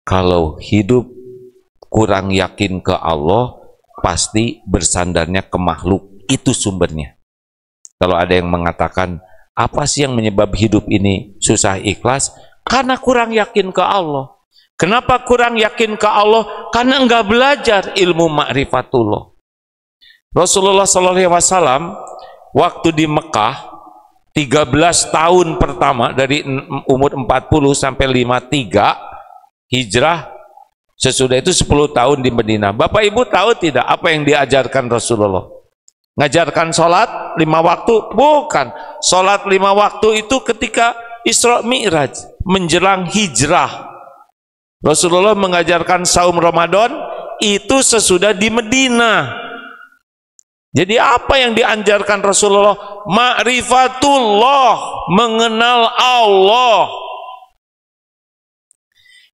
Kalau hidup kurang yakin ke Allah, pasti bersandarnya ke makhluk. Itu sumbernya. Kalau ada yang mengatakan, apa sih yang menyebab hidup ini susah ikhlas? Karena kurang yakin ke Allah. Kenapa kurang yakin ke Allah? Karena enggak belajar ilmu ma'rifatullah. Rasulullah SAW waktu di Mekah 13 tahun pertama, dari umur 40 sampai 53 hijrah, sesudah itu 10 tahun di Madinah. Bapak Ibu tahu tidak apa yang diajarkan Rasulullah? Ngajarkan sholat 5 waktu? Bukan. Sholat 5 waktu itu ketika Isra Mi'raj, menjelang hijrah. Rasulullah mengajarkan saum Ramadan itu sesudah di Madinah. Jadi apa yang diajarkan Rasulullah? Ma'rifatullah, mengenal Allah.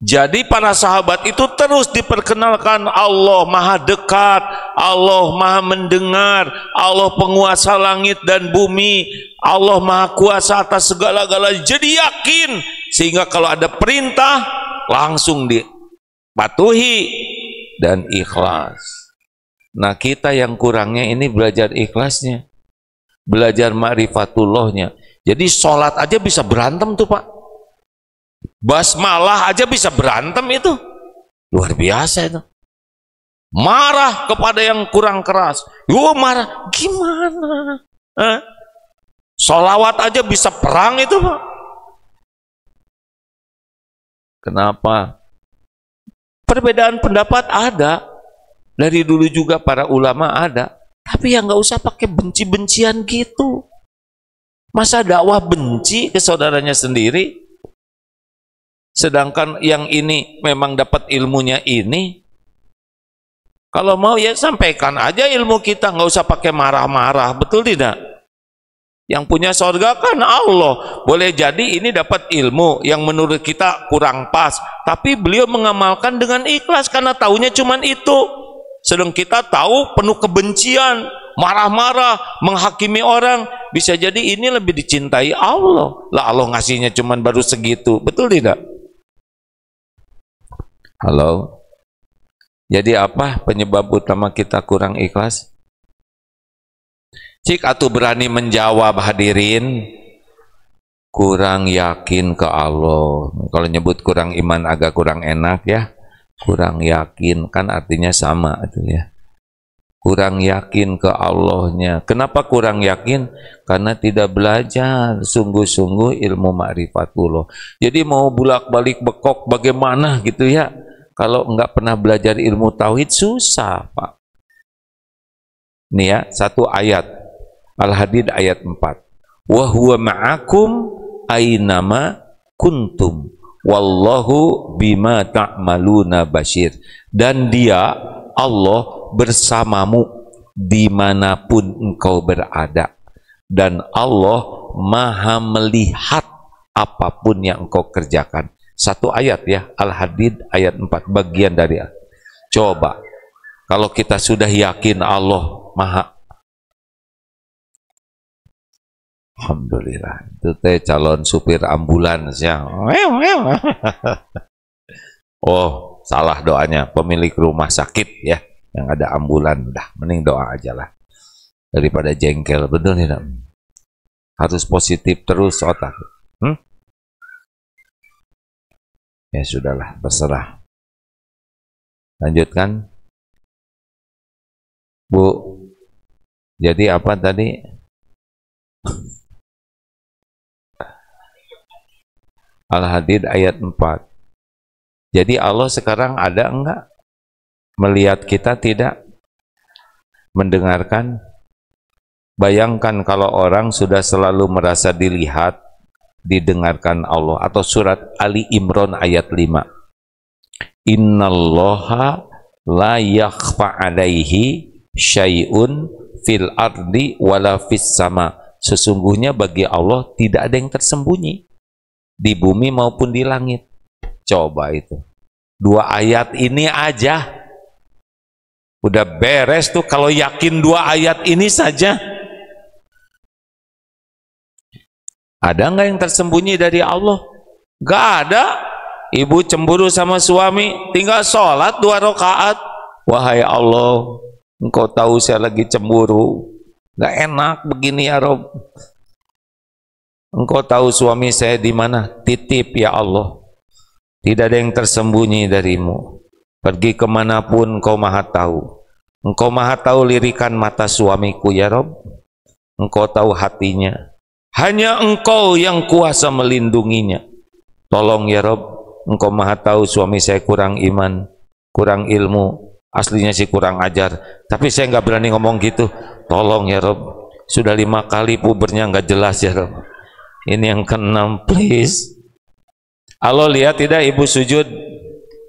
Jadi para sahabat itu terus diperkenalkan Allah Maha dekat, Allah Maha mendengar, Allah penguasa langit dan bumi, Allah Maha kuasa atas segala-galanya. Jadi yakin, sehingga kalau ada perintah langsung dipatuhi dan ikhlas. Nah, kita yang kurangnya ini belajar ikhlasnya, belajar ma'rifatullahnya. Jadi sholat aja bisa berantem tuh Pak, basmalah aja bisa berantem, itu luar biasa itu. Marah kepada yang kurang keras, marah gimana? Sholawat aja bisa perang itu Pak. Kenapa? Perbedaan pendapat ada, dari dulu juga para ulama ada, tapi ya nggak usah pakai benci-bencian gitu. Masa dakwah benci ke saudaranya sendiri? Sedangkan yang ini memang dapat ilmunya ini. Kalau mau ya sampaikan aja ilmu kita, nggak usah pakai marah-marah, betul tidak? Yang punya surga kan Allah. Boleh jadi ini dapat ilmu yang menurut kita kurang pas, tapi beliau mengamalkan dengan ikhlas karena taunya cuman itu. Sedang kita tahu penuh kebencian, marah-marah, menghakimi orang, bisa jadi ini lebih dicintai Allah. Lah Allah ngasihnya cuman baru segitu, betul tidak? Halo. Jadi apa penyebab utama kita kurang ikhlas? Cik atuh berani menjawab hadirin, kurang yakin ke Allah. Kalau nyebut kurang iman agak kurang enak ya. Kurang yakin kan artinya sama itu ya. Kurang yakin ke Allahnya. Kenapa kurang yakin? Karena tidak belajar sungguh-sungguh ilmu ma'rifatullah. Jadi mau bulak-balik bekok bagaimana gitu ya. Kalau enggak pernah belajar ilmu tauhid susah Pak. Ini ya, satu ayat Al-Hadid ayat 4. Wa huwa ma'akum aynama kuntum wallahu bima ta'maluna basyir. Dan dia Allah bersamamu dimanapun engkau berada, dan Allah maha melihat apapun yang engkau kerjakan. Satu ayat ya, Al-Hadid ayat 4, bagian dari. Coba kalau kita sudah yakin Allah maha, alhamdulillah, itu teh calon supir ambulans ya. Oh, salah doanya, pemilik rumah sakit ya, yang ada ambulan. Udah, mending doa aja lah daripada jengkel, betul tidak? Harus positif terus otak. Ya sudahlah, terserah. Lanjutkan, Bu. Jadi apa tadi? Al-Hadid ayat 4. Jadi Allah sekarang ada enggak? Melihat kita tidak? Mendengarkan? Bayangkan kalau orang sudah selalu merasa dilihat, didengarkan Allah. Atau surat Ali Imran ayat 5. Innallaha la yakhfa alaihi syai'un fil ardi wala fis sama. Sesungguhnya bagi Allah tidak ada yang tersembunyi di bumi maupun di langit. Coba itu, 2 ayat ini aja udah beres tuh. Kalau yakin 2 ayat ini saja, ada nggak yang tersembunyi dari Allah? Gak ada. Ibu cemburu sama suami, tinggal sholat 2 rakaat. Wahai Allah, Engkau tahu saya lagi cemburu, gak enak begini ya Rob. Engkau tahu suami saya di mana, titip ya Allah. Tidak ada yang tersembunyi darimu. Pergi kemanapun Engkau maha tahu. Engkau maha tahu lirikan mata suamiku ya Rob. Engkau tahu hatinya. Hanya Engkau yang kuasa melindunginya. Tolong ya Rob. Engkau maha tahu suami saya kurang iman, kurang ilmu, aslinya sih kurang ajar, tapi saya nggak berani ngomong gitu. Tolong ya Rob, sudah 5 kali pubernya nggak jelas ya Rob, ini yang ke-6 please. Allah lihat tidak ibu sujud?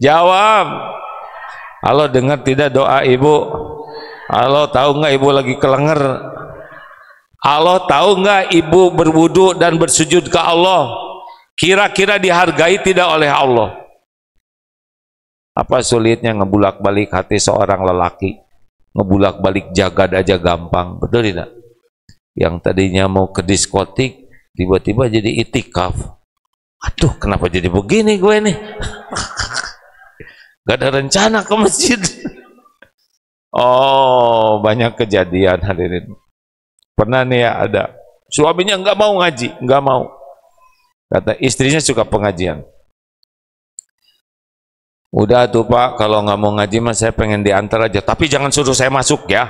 Jawab. Allah dengar tidak doa ibu? Allah tahu nggak ibu lagi kelenger? Allah tahu nggak ibu berwudu dan bersujud ke Allah? Kira-kira dihargai tidak oleh Allah? Apa sulitnya ngebulak-balik hati seorang lelaki? Ngebulak-balik jagad aja gampang, betul tidak? Yang tadinya mau ke diskotik, tiba-tiba jadi itikaf. Aduh, kenapa jadi begini gue nih? Gak ada rencana ke masjid. Oh, banyak kejadian hadirin. Pernah nih ya ada, suaminya nggak mau ngaji, nggak mau. Kata istrinya suka pengajian. Udah tuh Pak, kalau nggak mau ngaji mas saya pengen diantar aja, tapi jangan suruh saya masuk ya.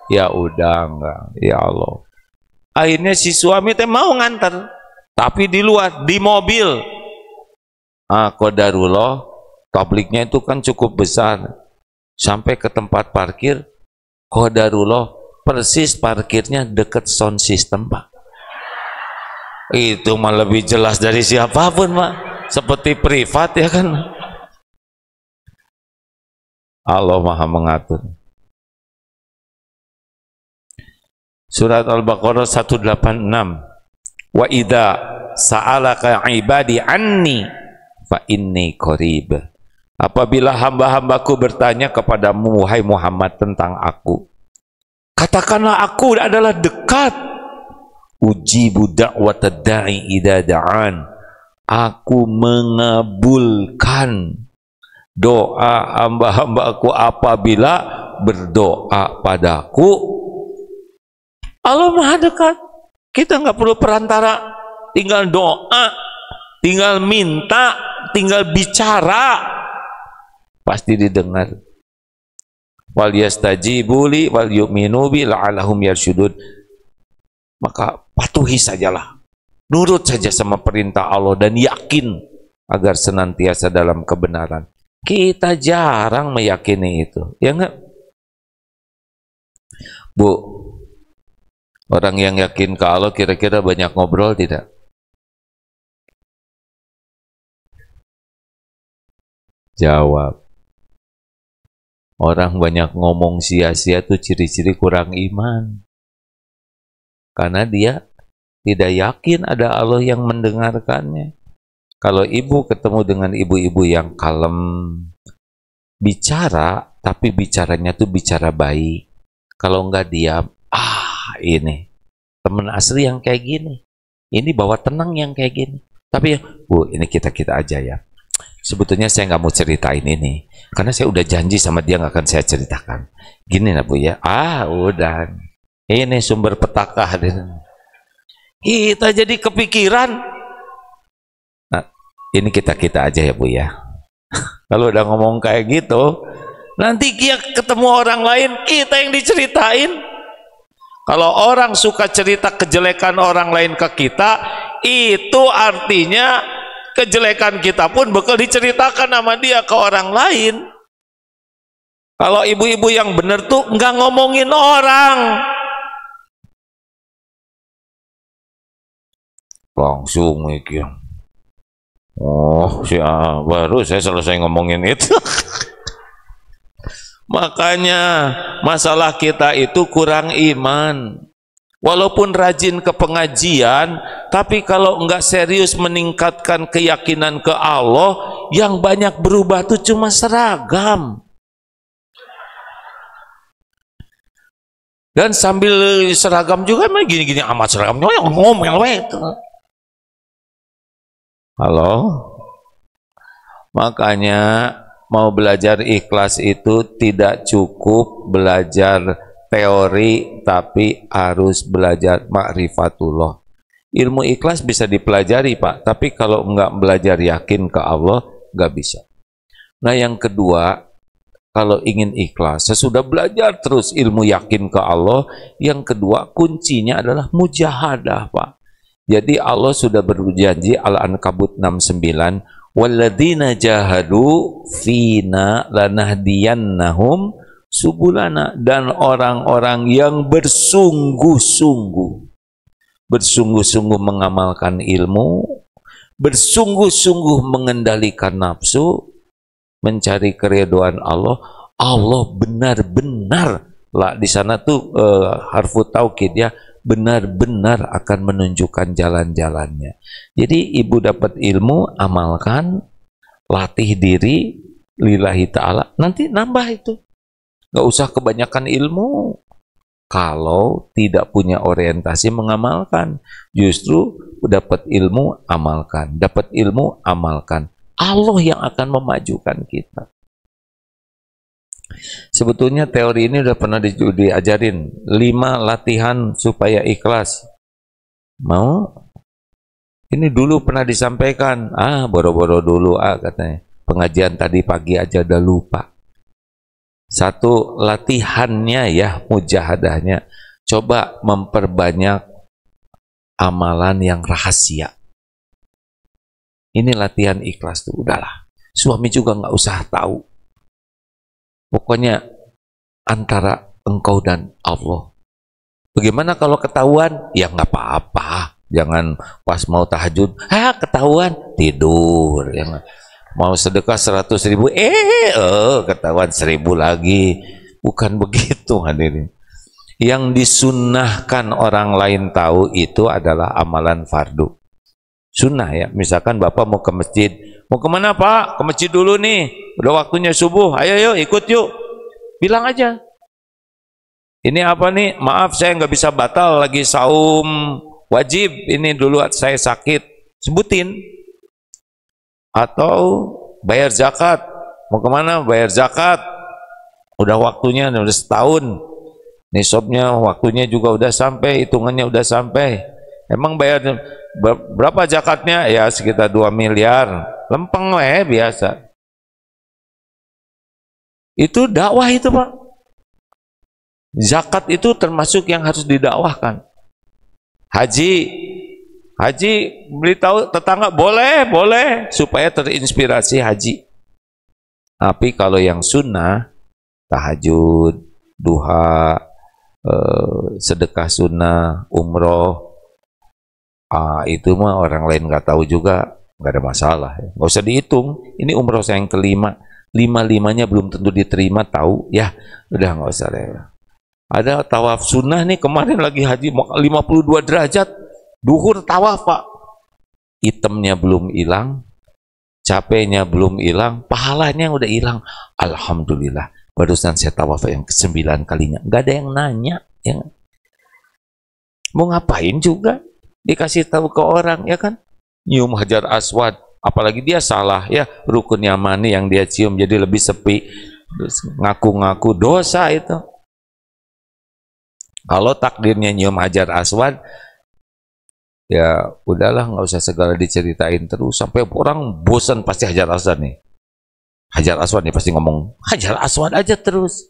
Ya udah enggak, ya Allah. Akhirnya si suami teh mau ngantar, tapi di luar, di mobil. Qadarullah, tabliknya itu kan cukup besar. Sampai ke tempat parkir, qadarullah, persis parkirnya deket sound system Pak. Itu mah lebih jelas dari siapapun Pak, seperti privat ya kan. Allah maha mengatur. Surat Al-Baqarah 186. Wa idza sa'alaka ibadi anni fa inni qarib. Apabila hamba-hambaku bertanya kepadamu wahai Muhammad tentang aku, katakanlah aku adalah dekat. Ujibu da'watad da'i idza da'an. Aku mengabulkan doa hamba-hambaku apabila berdoa padaku. Allah maha dekat. Kita nggak perlu perantara, tinggal doa, tinggal minta, tinggal bicara, pasti didengar. Wal yastajibu li wal yu'minu bi la'allahum yarsyudun. Maka patuhi sajalah, nurut saja sama perintah Allah dan yakin agar senantiasa dalam kebenaran. Kita jarang meyakini itu, ya enggak? Bu, orang yang yakin ke Allah kira-kira banyak ngobrol tidak? Jawab. Orang banyak ngomong sia-sia itu ciri-ciri kurang iman. Karena dia tidak yakin ada Allah yang mendengarkannya. Kalau ibu ketemu dengan ibu-ibu yang kalem, bicara, tapi bicaranya tuh bicara baik. Kalau enggak diam, ini teman asli yang kayak gini. Ini bawa tenang yang kayak gini. Tapi Bu, ini kita-kita aja ya. Sebetulnya saya nggak mau ceritain ini, karena saya udah janji sama dia nggak akan saya ceritakan. Gini lah Bu ya. Udah. Ini sumber petaka. Kita jadi kepikiran. Nah, ini kita-kita aja ya Bu ya. Kalau udah ngomong kayak gitu, nanti dia ketemu orang lain, kita yang diceritain. Kalau orang suka cerita kejelekan orang lain ke kita, itu artinya kejelekan kita pun bakal diceritakan sama dia ke orang lain. Kalau ibu-ibu yang bener tuh nggak ngomongin orang, langsung mikir, baru saya selesai ngomongin itu. Makanya masalah kita itu kurang iman. Walaupun rajin ke pengajian, tapi kalau enggak serius meningkatkan keyakinan ke Allah, yang banyak berubah tuh cuma seragam. Dan sambil seragam juga gini-gini amat seragamnya ngomong itu. Halo? Makanya mau belajar ikhlas itu tidak cukup belajar teori, tapi harus belajar ma'rifatullah. Ilmu ikhlas bisa dipelajari, Pak, tapi kalau enggak belajar yakin ke Allah, enggak bisa. Nah, yang kedua, kalau ingin ikhlas, sesudah belajar terus ilmu yakin ke Allah, yang kedua kuncinya adalah mujahadah, Pak. Jadi Allah sudah berjanji, Al-Ankabut 69, walladzina jahadu fina lanahdiyannahum subulana, dan orang-orang yang bersungguh-sungguh mengamalkan ilmu, bersungguh-sungguh mengendalikan nafsu, mencari keridhaan Allah, Allah benar-benar lah di sana tuh harfu taukid ya, benar-benar akan menunjukkan jalan-jalannya. Jadi ibu dapat ilmu, amalkan, latih diri lillahi ta'ala, nanti nambah itu. Gak usah kebanyakan ilmu kalau tidak punya orientasi mengamalkan. Justru dapat ilmu, amalkan, dapat ilmu, amalkan. Allah yang akan memajukan kita. Sebetulnya teori ini udah pernah diajarin, 5 latihan supaya ikhlas. Mau? Ini dulu pernah disampaikan, boro-boro dulu katanya. Pengajian tadi pagi aja udah lupa. 1, latihannya ya, mujahadahnya, coba memperbanyak amalan yang rahasia. Ini latihan ikhlas tuh, udahlah. Suami juga nggak usah tahu. Pokoknya antara engkau dan Allah. Bagaimana kalau ketahuan? Ya nggak apa-apa. Jangan pas mau tahajud, ketahuan, tidur. Ya, mau sedekah 100.000, ketahuan 1.000 lagi. Bukan begitu hadirin. Yang disunnahkan orang lain tahu itu adalah amalan fardu. Sunnah ya, misalkan Bapak mau ke masjid, mau kemana Pak? Ke masjid dulu nih, udah waktunya subuh, ayo yuk ikut yuk. Bilang aja, ini apa nih, maaf saya nggak bisa batal, lagi saum wajib, ini dulu saya sakit, sebutin. Atau bayar zakat, mau kemana? Bayar zakat, udah waktunya, udah setahun, nisabnya waktunya juga udah sampai, hitungannya udah sampai. Emang bayar berapa zakatnya? Ya sekitar 2 miliar. Lempeng biasa. Itu dakwah itu, Pak. Zakat itu termasuk yang harus didakwahkan. Haji beritahu tetangga, boleh supaya terinspirasi haji. Tapi kalau yang sunnah, tahajud, duha, sedekah sunnah, umroh, itu mah orang lain nggak tahu juga, nggak ada masalah ya. Nggak usah dihitung, ini umroh saya yang kelima, 5-5-nya belum tentu diterima, tahu ya, udah nggak usah ya. Ada tawaf sunnah nih, kemarin lagi haji 52 derajat duhur tawaf Pak, hitamnya belum hilang, capeknya belum hilang, pahalanya udah hilang. Alhamdulillah, barusan saya tawaf yang ke-9 kalinya, nggak ada yang nanya ya. Mau ngapain juga dikasih tahu ke orang ya kan, nyium hajar aswad, apalagi dia salah ya, rukun yamani yang dia cium jadi lebih sepi, ngaku-ngaku dosa itu. Kalau takdirnya nyium hajar aswad, ya udahlah, nggak usah segala diceritain terus sampai orang bosan. Pasti hajar aswad nih, pasti ngomong hajar aswad aja terus,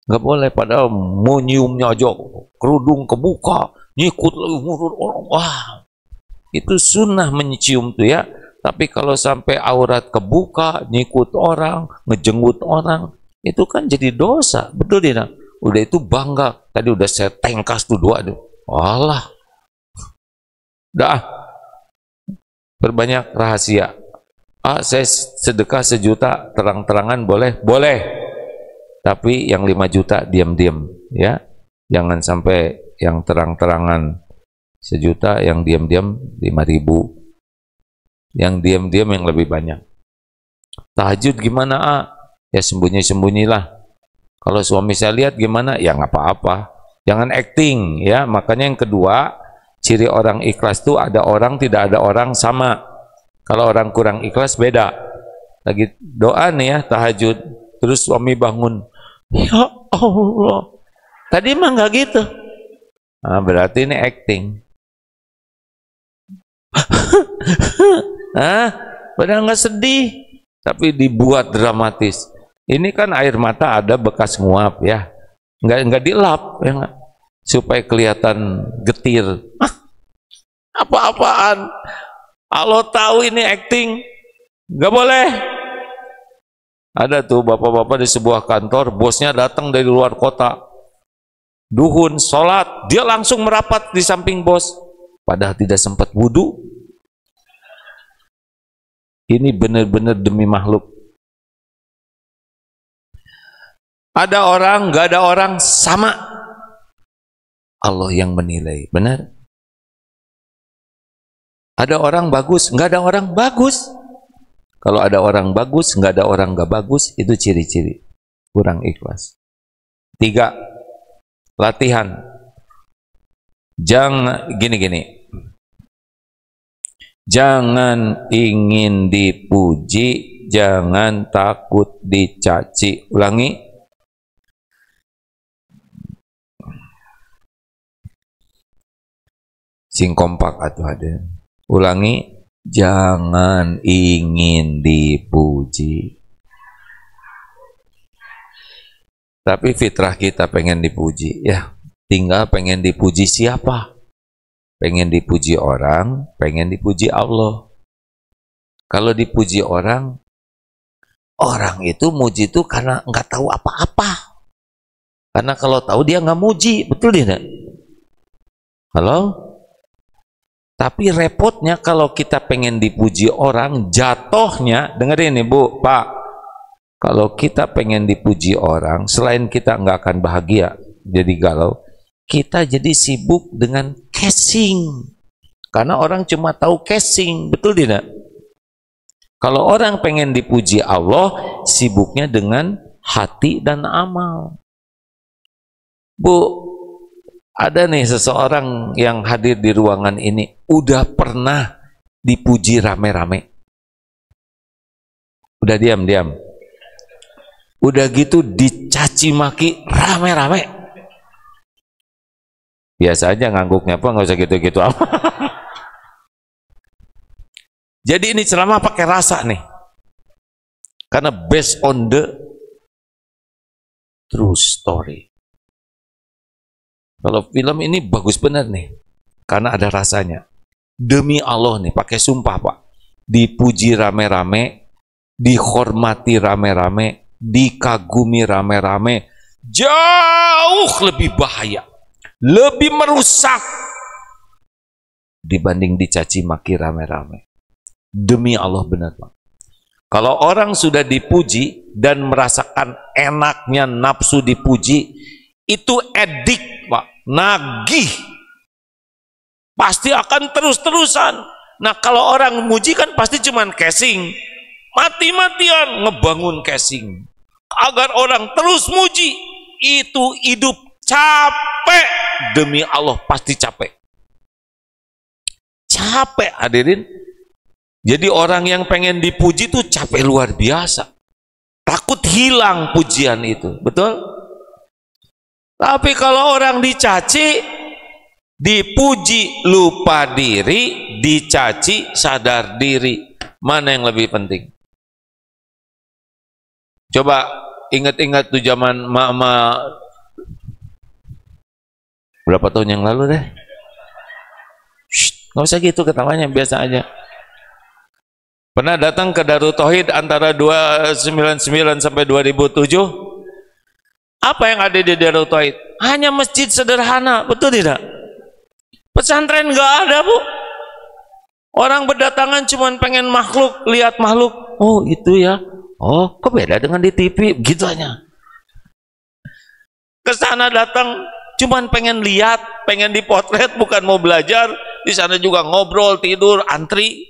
nggak boleh. Padahal mau nyiumnya aja kerudung kebuka, nyikut orang, wah itu sunnah mencium tuh ya. Tapi kalau sampai aurat kebuka, nyikut orang, ngejenggut orang, itu kan jadi dosa, betul tidak? Udah itu bangga, tadi udah saya tengkas tuh 2 tuh, walah, dah perbanyak rahasia. Saya sedekah 1 juta terang-terangan boleh, tapi yang 5 juta diam-diam ya, jangan sampai yang terang-terangan 1 juta, yang diam-diam 5.000, yang diam-diam yang lebih banyak. Tahajud gimana ya sembunyi-sembunyilah. Kalau suami saya lihat gimana, ya nggak apa-apa, jangan acting ya. Makanya yang kedua, ciri orang ikhlas itu ada orang, tidak ada orang sama. Kalau orang kurang ikhlas beda. Lagi doa nih ya, tahajud, terus suami bangun, ya Allah, tadi mah nggak gitu. Nah, berarti ini acting. Padahal nggak sedih, tapi dibuat dramatis. Ini kan air mata ada bekas nguap ya, nggak dilap ya nggak? Supaya kelihatan getir. Apa-apaan? Allah tahu ini acting, nggak boleh. Ada tuh bapak-bapak di sebuah kantor, bosnya datang dari luar kota, duhun, sholat, dia langsung merapat di samping bos, padahal tidak sempat wudhu. Ini benar-benar demi makhluk. Ada orang, nggak ada orang, sama. Allah yang menilai, benar. Ada orang bagus, nggak ada orang bagus. Kalau ada orang bagus, nggak ada orang nggak bagus, itu ciri-ciri kurang ikhlas. 3, latihan. Jangan gini-gini. Jangan ingin dipuji, jangan takut dicaci. Ulangi. Sing kompak atuh ada. Ulangi. Jangan ingin dipuji. Tapi fitrah kita pengen dipuji ya. Tinggal pengen dipuji siapa? Pengen dipuji orang, pengen dipuji Allah. Kalau dipuji orang itu muji itu karena nggak tahu apa-apa. Karena kalau tahu dia nggak muji, betul tidak? Halo? Tapi repotnya kalau kita pengen dipuji orang, jatuhnya, dengerin nih Bu, Pak, kalau kita pengen dipuji orang, selain kita nggak akan bahagia, jadi galau, kita jadi sibuk dengan casing. Karena orang cuma tahu casing, betul tidak? Kalau orang pengen dipuji Allah, sibuknya dengan hati dan amal. Bu, ada nih seseorang yang hadir di ruangan ini, udah pernah dipuji rame-rame. Udah diam-diam. Udah gitu dicaci maki rame-rame. Biasa aja ngangguknya, apa nggak usah gitu-gitu. Jadi ini ceramah pakai rasa nih. Karena based on the true story. Kalau film ini bagus benar nih, karena ada rasanya. Demi Allah nih, pakai sumpah Pak, dipuji rame-rame, dihormati rame-rame, dikagumi rame-rame, jauh lebih bahaya, lebih merusak dibanding dicaci maki rame-rame. Demi Allah benar Pak. Kalau orang sudah dipuji dan merasakan enaknya nafsu dipuji, itu edik Pak. Nagih, pasti akan terus-terusan. Nah kalau orang muji kan pasti cuman casing, mati-matian ngebangun casing agar orang terus muji. Itu hidup capek, demi Allah pasti capek. Capek hadirin. Jadi orang yang pengen dipuji tuh capek luar biasa, takut hilang pujian itu, betul? Tapi kalau orang dicaci, dipuji lupa diri, dicaci sadar diri. Mana yang lebih penting? Coba ingat-ingat tuh zaman mama berapa tahun yang lalu deh. Nggak usah gitu ketawanya, biasa aja. Pernah datang ke Darut Tauhid antara 299 sampai 2007? Apa yang ada di Darut Tauhid? Hanya masjid sederhana, betul tidak? Pesantren nggak ada Bu. Orang berdatangan cuma pengen makhluk, lihat makhluk. Oh itu ya. Oh kok beda dengan di TV? Gitu aja. Kesana datang cuma pengen lihat, pengen dipotret, bukan mau belajar. Di sana juga ngobrol, tidur, antri.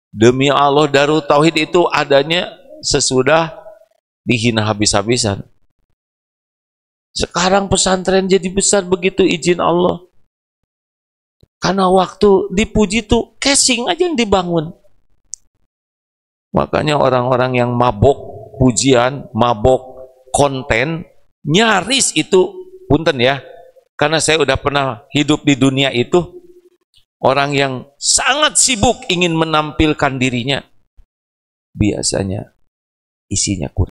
Demi Allah Darut Tauhid itu adanya sesudah dihina habis-habisan. Sekarang pesantren jadi besar begitu izin Allah. Karena waktu dipuji tuh casing aja yang dibangun. Makanya orang-orang yang mabok pujian, mabok konten, nyaris itu, punten ya, karena saya udah pernah hidup di dunia itu, orang yang sangat sibuk ingin menampilkan dirinya, biasanya isinya kurang.